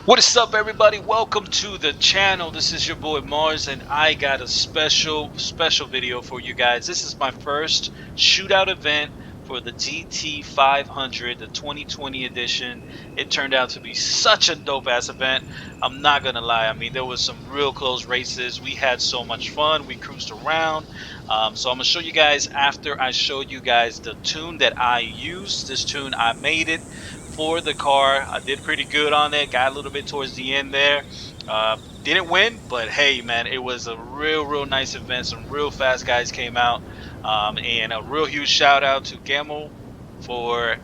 What is up, everybody? Welcome to the channel. This is your boy Mars, and I got a special video for you guys. This is my first shootout event for the GT500, the 2020 edition. It turned out to be such a dope ass event. I'm not gonna lie. I mean, there was some real close races. We had so much fun. We cruised around. So I'm gonna show you guys after I showed you guys the tune that I used. This tune, I made it for the car. I did pretty good on it. Got a little bit towards the end there. Didn't win, but hey, man, it was a real nice event. Some real fast guys came out, and a real huge shout out to Gamo for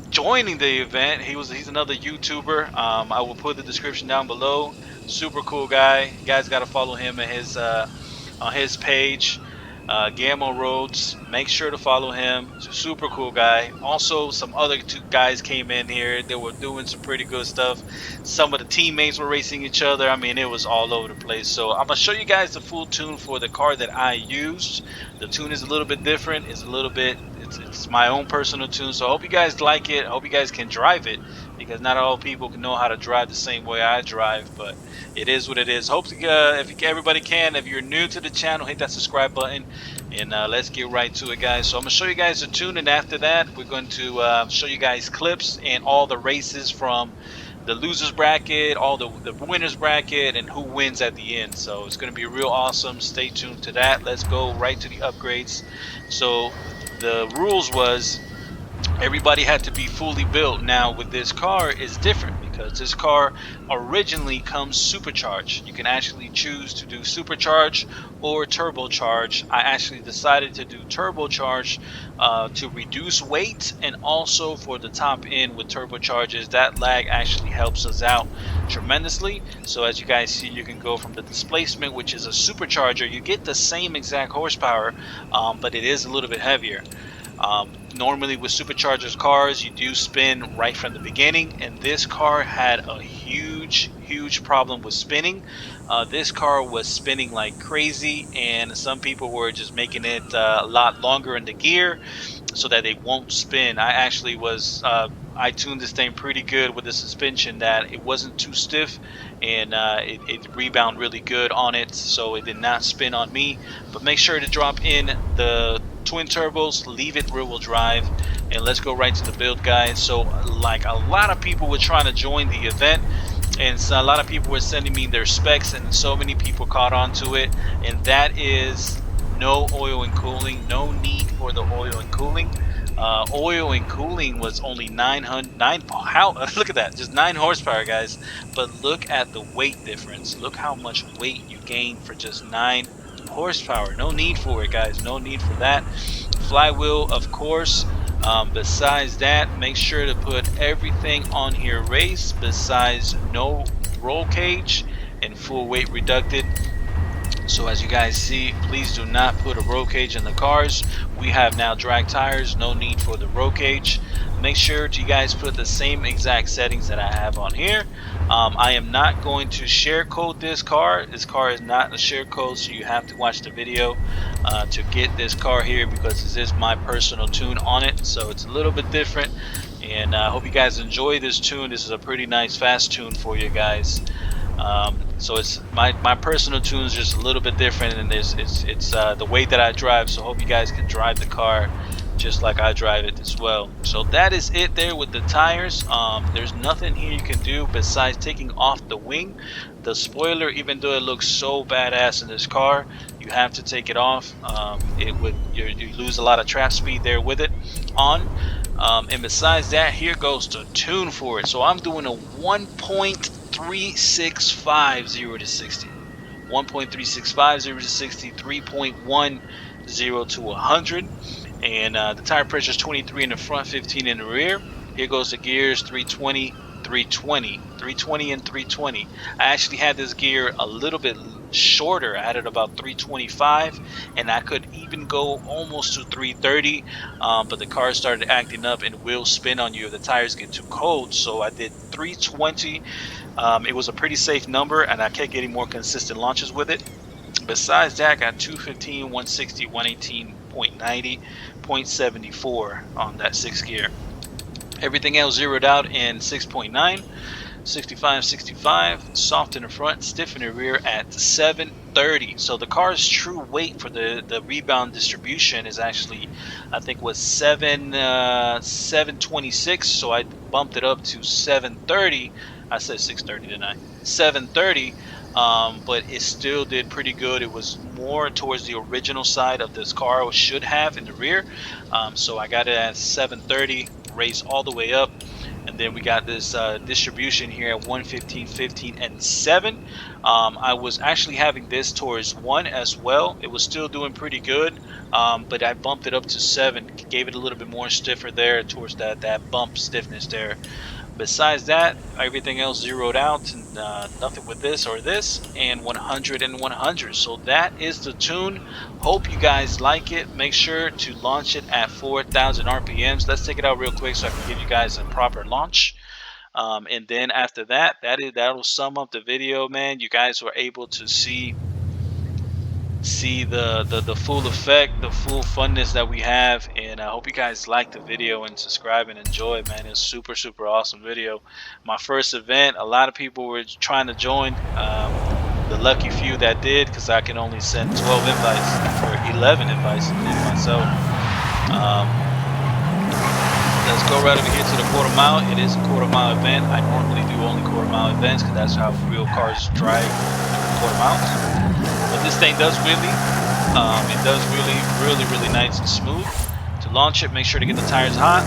joining the event. He's another YouTuber. I will put the description down below. Super cool guy. You guys got to follow him at his on his page. GAMOROADS, make sure to follow him. He's a super cool guy. Also, some other two guys came in here. They were doing some pretty good stuff. Some of the teammates were racing each other. I mean, it was all over the place. So I'm gonna show you guys the full tune for the car that I used. The tune is a little bit different. It's my own personal tune. So I hope you guys like it. I hope you guys can drive it, because not all people can know how to drive the same way I drive, but it is what it is. Hope if everybody can. If you're new to the channel, hit that subscribe button, and let's get right to it, guys. So I'm gonna show you guys the tune, and after that we're going to show you guys clips and all the races from the losers bracket, all the winners bracket, and who wins at the end. So it's going to be real awesome. Stay tuned to that. Let's go right to the upgrades. So the rules was everybody had to be fully built. Now with this car is different, because this car originally comes supercharged. You can actually choose to do supercharge or turbocharge. I actually decided to do turbocharge to reduce weight, and also for the top end with turbocharges, that lag actually helps us out tremendously. So as you guys see, you can go from the displacement, which is a supercharger. You get the same exact horsepower, but it is a little bit heavier. Normally with superchargers cars, you do spin right from the beginning, and this car had a huge problem with spinning. This car was spinning like crazy, and some people were just making it a lot longer in the gear so that they won't spin. I actually was I tuned this thing pretty good with the suspension, that it wasn't too stiff, and it rebounded really good on it, so it did not spin on me. But make sure to drop in the twin turbos, leave it rear wheel drive, and let's go right to the build, guys. So like, a lot of people were trying to join the event, and so a lot of people were sending me their specs, and so many people caught on to it, and that is no oil and cooling. No need for the oil and cooling. Oil and cooling was only 900. Look at that, just 9 horsepower, guys. But look at the weight difference. Look how much weight you gain for just 9 horsepower. No need for it, guys. No need for that. Flywheel, of course. Besides that, make sure to put everything on here race, besides no roll cage and full weight reducted. So as you guys see, please do not put a roll cage in the cars. We have now drag tires, no need for the roll cage. Make sure to you guys put the same exact settings that I have on here. I am not going to share code this car. This car is not a share code, so you have to watch the video to get this car here, because this is my personal tune on it. So it's a little bit different, and I hope you guys enjoy this tune. This is a pretty nice fast tune for you guys. So it's my personal tune is just a little bit different, and it's the way that I drive. So I hope you guys can drive the car just like I drive it as well. So that is it there with the tires. There's nothing here you can do besides taking off the wing. The spoiler, even though it looks so badass in this car, you have to take it off. You lose a lot of trap speed there with it on. And besides that, here goes the tune for it. So I'm doing a 1.365 0 to 60, 1.365 0 to 60, 3.10 to 100, and the tire pressure is 23 in the front, 15 in the rear. Here goes the gears, 320, 320, 320, and 320. I actually had this gear a little bit shorter. I had it about 325, and I could even go almost to 330, but the car started acting up and will spin on you if the tires get too cold. So I did 320. It was a pretty safe number, and I kept getting more consistent launches with it. Besides that, I got 215, 160, 118, 0.90, 0.74 on that 6th gear. Everything else zeroed out in 6.9. 65, 65, soft in the front, stiff in the rear at 730. So the car's true weight for the rebound distribution is actually, I think, was 726. So I bumped it up to 730. I said 630, didn't I? 730. But it still did pretty good. It was more towards the original side of this car should have in the rear. So I got it at 730, raised all the way up. And then we got this distribution here at 115, 15, and 7. I was actually having this towards 1 as well. It was still doing pretty good, but I bumped it up to 7, gave it a little bit more stiffer there towards that bump stiffness there. Besides that, everything else zeroed out, and nothing with this or this, and 100 and 100. So that is the tune. Hope you guys like it. Make sure to launch it at 4,000 RPMs. Let's take it out real quick so I can give you guys a proper launch. And then after that, that'll sum up the video, man. You guys were able to see the full effect, the full funness that we have, and I hope you guys like the video and subscribe and enjoy, man. It's super awesome video. My first event, a lot of people were trying to join, the lucky few that did, because I can only send 12 invites or 11 invites, including myself. Let's go right over here to the quarter mile. It is a quarter mile event. I normally do only quarter mile events because that's how real cars drive quarter miles. But this thing does wheelie. It does really nice and smooth. To launch it, make sure to get the tires hot,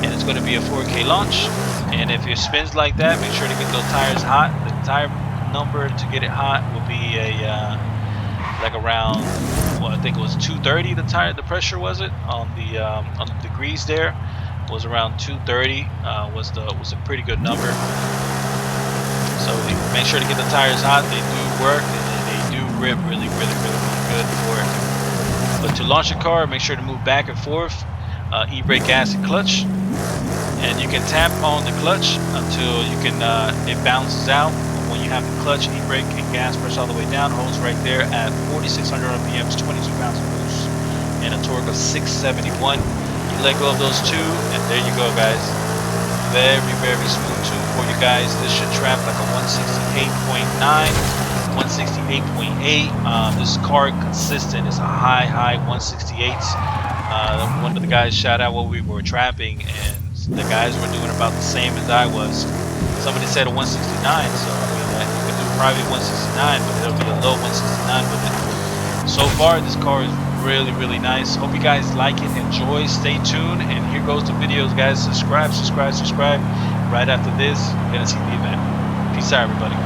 and it's going to be a 4K launch. And if it spins like that, make sure to get those tires hot. The tire number to get it hot will be a like around, well, I think it was 230. The pressure was it on the degrees there was around 230. Was a pretty good number. So make sure to get the tires hot. They do work, and they do grip really good for it. But to launch a car, make sure to move back and forth, e-brake, gas, and clutch. And you can tap on the clutch until you can it balances out. When you have the clutch, e-brake, and gas press all the way down, holds right there at 4,600 RPMs, 22 pounds of boost, and a torque of 671. You let go of those two, and there you go, guys. Very smooth tune for you guys. This should trap like a 168.9, 168.8. This car consistent is a high 168s. One of the guys shout out what we were trapping, and the guys were doing about the same as I was. Somebody said a 169, so I mean, you can do probably 169, but it'll be a low 169 with it. So far, this car is really nice. Hope you guys like it, enjoy, stay tuned, and here goes the videos, guys. Subscribe. Right after this, you're gonna see the event. Peace out, everybody.